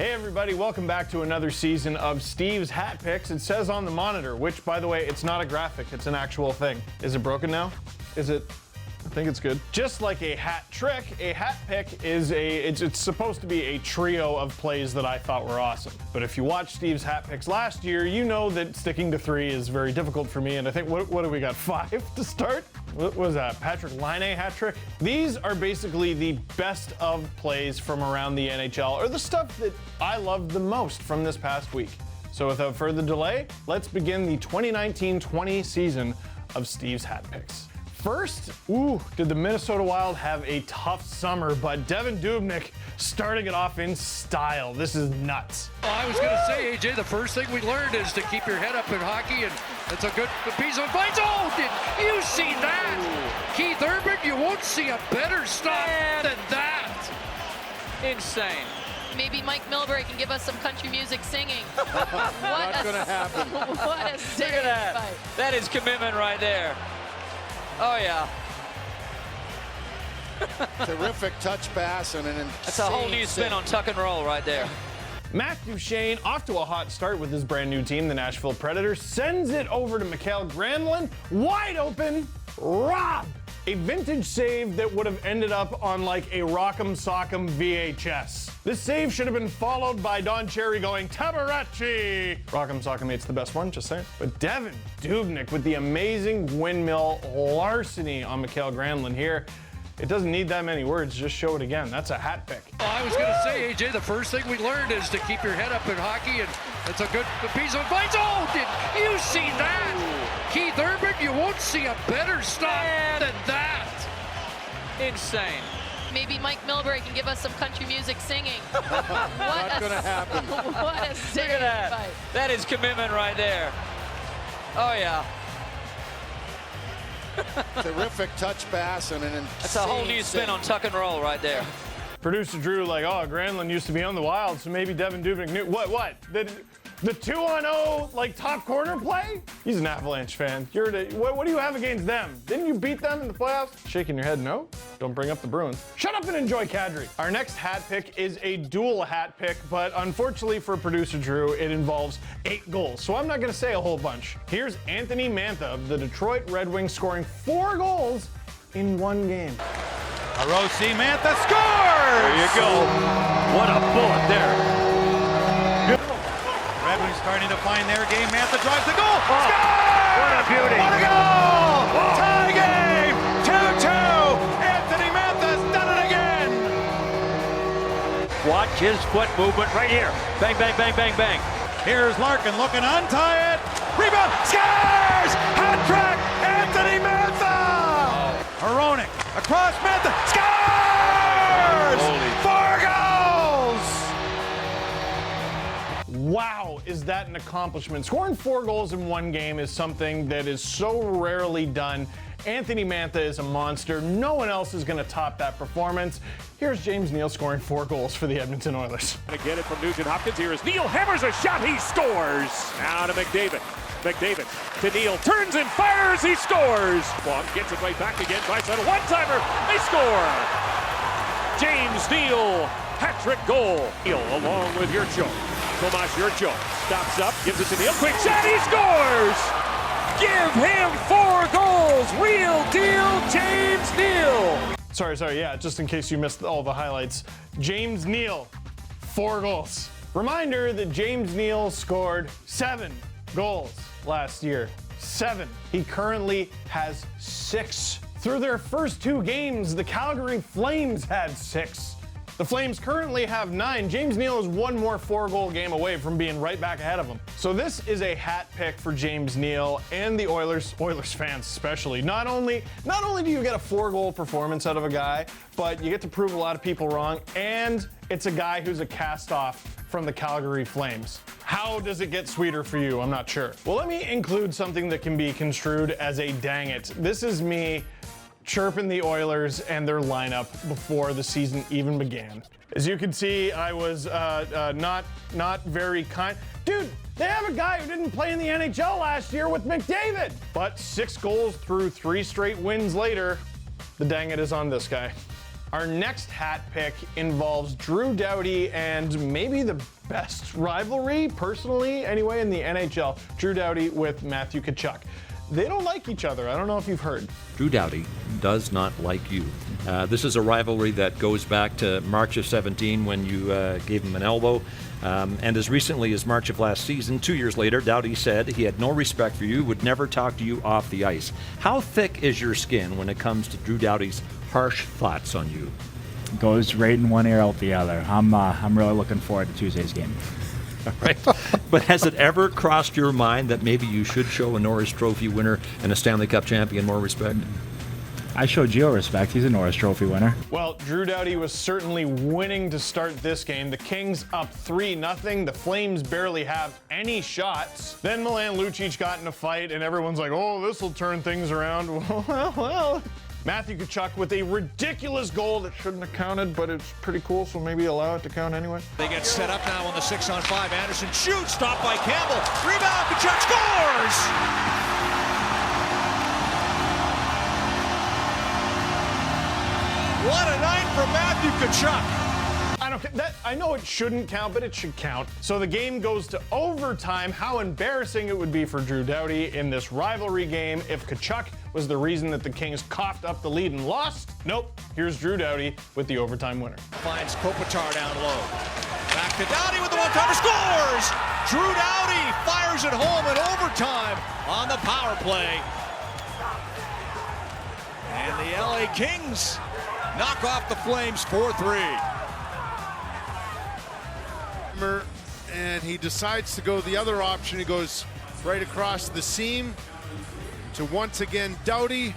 Hey everybody, welcome back to another season of Steve's Hat Picks. It says on the monitor, which by the way, it's not a graphic, it's an actual thing. Is it broken now? Is it? I think it's good. Just like a hat trick, a hat pick is it's supposed to be a trio of plays that I thought were awesome. But if you watched Steve's Hat Picks last year, you know that sticking to 3 is very difficult for me. And I think, what do we got, 5 to start? What was that, Patrick Laine hat trick? These are basically the best of plays from around the NHL, or the stuff that I loved the most from this past week. So without further delay, let's begin the 2019-20 season of Steve's Hat Picks. First, did the Minnesota Wild have a tough summer, but Devan Dubnyk starting it off in style. This is nuts. Well, I was going to say, AJ, the first thing we learned is to keep your head up in hockey, and it's a good piece of advice. Oh, did you see that? Keith Urban, you won't see a better stop than that. Insane. Maybe Mike Milbury can give us some country music singing. Not going to happen. What a save. Look at that. That is commitment right there. Oh, yeah. Terrific touch pass and an insane That's a whole new spin on tuck and roll right there. Matt Duchene, off to a hot start with his brand new team, the Nashville Predators, sends it over to Mikael Granlund, wide open, rob! A vintage save that would have ended up on like a Rock'em Sock'em VHS. This save should have been followed by Don Cherry going, Tabaracci! Rock'em Sock'em 8's the best one, just saying. But Devan Dubnyk with the amazing windmill larceny on Mikael Granlund here. It doesn't need that many words, just show it again. That's a hat pick. Well, I was going to say, AJ, the first thing we learned is to keep your head up in hockey, and it's a good piece of advice. Oh, did you see that? Keith Urban, you won't see a better stop than that. Insane. Maybe Mike Milbury can give us some country music singing. Not going to happen. What a save. Look at that. That is commitment right there. Oh, yeah. Terrific touch pass and an insane That's a whole new spin on tuck and roll right there. Producer Drew like, oh, Granlund used to be on the Wild, so maybe Devan Dubnyk knew. What? The 2-on-0 like top corner play? He's an Avalanche fan. What do you have against them? Didn't you beat them in the playoffs? Shaking your head no? Don't bring up the Bruins. Shut up and enjoy Kadri. Our next hat pick is a dual hat pick, but unfortunately for producer Drew, it involves 8 goals. So I'm not gonna say a whole bunch. Here's Anthony Mantha of the Detroit Red Wings scoring 4 goals in 1 game. Rossi, Mantha scores! There you go. What a bullet there. Red Wings starting to find their game. Mantha drives the goal. Oh, Scores! what a beauty. What a goal! Oh. Tie game! 2-2. Anthony Mantha's done it again. Watch his foot movement right here. Bang, bang, bang, bang, bang. Here's Larkin looking to untie it. Rebound. Scores! Hat trick! Anthony Mantha! Hronek across Mantha. Scores! 4 goals! Wow, is that an accomplishment? Scoring 4 goals in 1 game is something that is so rarely done. Anthony Mantha is a monster. No one else is going to top that performance. Here's James Neal scoring 4 goals for the Edmonton Oilers. To get it from Nugent Hopkins. Here is Neal, hammers a shot, he scores! Now to McDavid. McDavid to Neal, turns and fires, he scores! Long gets it right back again, Draisaitl, one-timer, they score! James Neal, hat-trick goal. Neal along with Yurcho. Tomas Yurcho stops up, gives it to Neal, quick shot, he scores! Give him 4 goals, real deal, James Neal! Sorry, yeah, just in case you missed all the highlights. James Neal, 4 goals. Reminder that James Neal scored 7 goals last year. 7. He currently has 6. Through their first 2 games, the Calgary Flames had 6. The Flames currently have 9. James Neal is 1 more 4-goal game away from being right back ahead of them. So this is a hat pick for James Neal and the Oilers fans especially. Not only do you get a 4-goal performance out of a guy, but you get to prove a lot of people wrong, and it's a guy who's a cast-off from the Calgary Flames. How does it get sweeter for you? I'm not sure. Well, let me include something that can be construed as a dang it. This is me chirping the Oilers and their lineup before the season even began. As you can see, I was not very kind. Dude, they have a guy who didn't play in the NHL last year with McDavid. But 6 goals through 3 straight wins later, the dang it is on this guy. Our next hat pick involves Drew Doughty and maybe the best rivalry, personally, anyway, in the NHL. Drew Doughty with Matthew Tkachuk. They don't like each other. I don't know if you've heard. Drew Doughty does not like you. This is a rivalry that goes back to March of 17 when you gave him an elbow. And as recently as March of last season, 2 years later, Doughty said he had no respect for you, would never talk to you off the ice. How thick is your skin when it comes to Drew Doughty's harsh thoughts on you? Goes right in one ear, out the other. I'm really looking forward to Tuesday's game. Right. But has it ever crossed your mind that maybe you should show a Norris Trophy winner and a Stanley Cup champion more respect? I show Gio respect. He's a Norris Trophy winner. Well, Drew Doughty was certainly winning to start this game. The Kings up 3-0. The Flames barely have any shots. Then Milan Lucic got in a fight, and everyone's like, oh, this will turn things around. Well. Matthew Tkachuk with a ridiculous goal that shouldn't have counted, but it's pretty cool, so maybe allow it to count anyway. They get set up now on the 6-on-5. Anderson shoots, stopped by Campbell. Rebound, Tkachuk scores! What a night from Matthew Tkachuk. I know it shouldn't count, but it should count. So the game goes to overtime. How embarrassing it would be for Drew Doughty in this rivalry game if Tkachuk was the reason that the Kings coughed up the lead and lost. Nope. Here's Drew Doughty with the overtime winner. Finds Kopitar down low. Back to Doughty with the one-timer, scores! Drew Doughty fires it home in overtime on the power play. And the LA Kings knock off the Flames 4-3. And he decides to go the other option. He goes right across the seam to once again Doughty,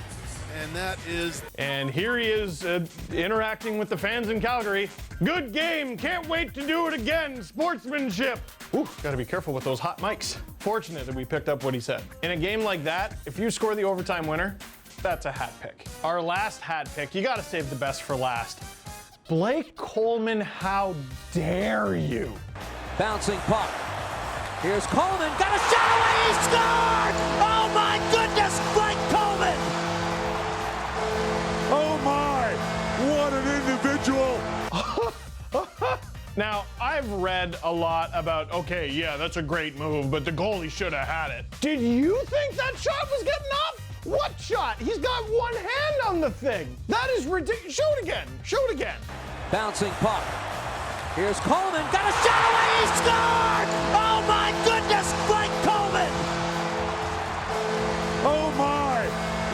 and that is. And here he is interacting with the fans in Calgary. Good game. Can't wait to do it again. Sportsmanship. Ooh, gotta be careful with those hot mics. Fortunate that we picked up what he said. In a game like that, if you score the overtime winner, that's a hat pick. Our last hat pick, you gotta save the best for last. Blake Coleman, how dare you? Bouncing puck. Here's Coleman, got a shot away, he scored! Oh my goodness, Blake Coleman! Oh my, what an individual! Now, I've read a lot about, okay, yeah, that's a great move, but the goalie should have had it. Did you think that shot was getting up? What shot? He's got one hand on the thing. That is ridiculous. Show it again. Show it again. Bouncing puck. Here's Coleman, got a shot away, he scored! Oh my goodness, Blake Coleman! Oh my,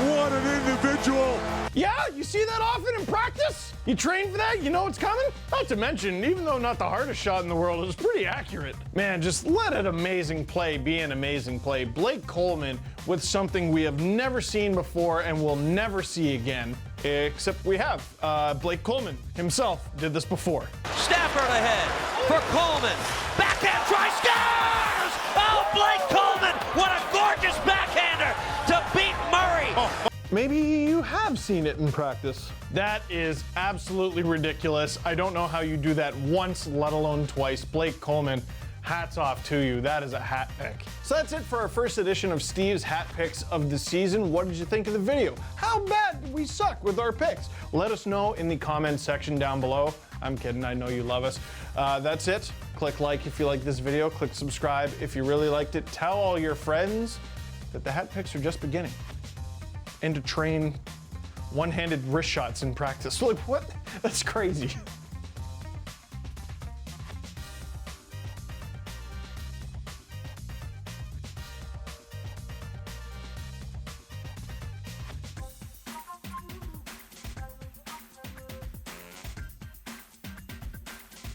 what an individual! Yeah, you see that often in practice? You train for that, you know it's coming? Not to mention, even though not the hardest shot in the world, it's pretty accurate. Man, just let an amazing play be an amazing play. Blake Coleman with something we have never seen before and will never see again. Except we have. Blake Coleman himself did this before. Stafford ahead for Coleman. Backhand try, scores! Oh, Blake Coleman! What a gorgeous backhander to beat Murray! Oh. Maybe you have seen it in practice. That is absolutely ridiculous. I don't know how you do that once, let alone twice. Blake Coleman, hats off to you. That is a hat pick. So that's it for our first edition of Steve's Hat Picks of the season. What did you think of the video? How bad did we suck with our picks? Let us know in the comments section down below. I'm kidding, I know you love us. That's it. Click like if you like this video. Click subscribe if you really liked it. Tell all your friends that the hat picks are just beginning. And to train one-handed wrist shots in practice. Like, what? That's crazy.